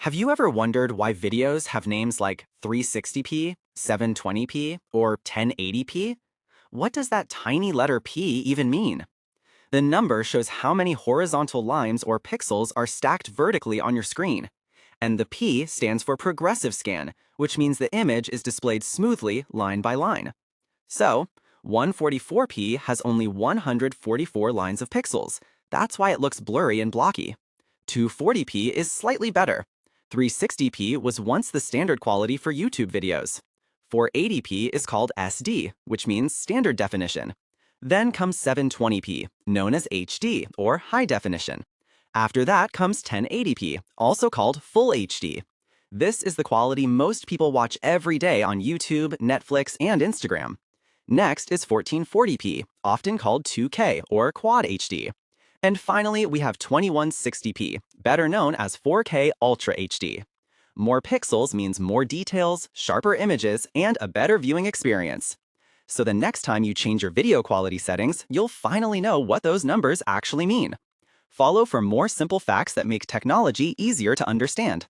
Have you ever wondered why videos have names like 360p, 720p, or 1080p? What does that tiny letter P even mean? The number shows how many horizontal lines or pixels are stacked vertically on your screen. And the P stands for progressive scan, which means the image is displayed smoothly line by line. So, 144p has only 144 lines of pixels. That's why it looks blurry and blocky. 240p is slightly better. 360p was once the standard quality for YouTube videos. 480p is called SD, which means standard definition. Then comes 720p, known as HD, or high definition. After that comes 1080p, also called full HD. This is the quality most people watch every day on YouTube, Netflix, and Instagram. Next is 1440p, often called 2K or Quad HD. And finally, we have 2160p, better known as 4K Ultra HD. More pixels means more details, sharper images, and a better viewing experience. So the next time you change your video quality settings, you'll finally know what those numbers actually mean. Follow for more simple facts that make technology easier to understand.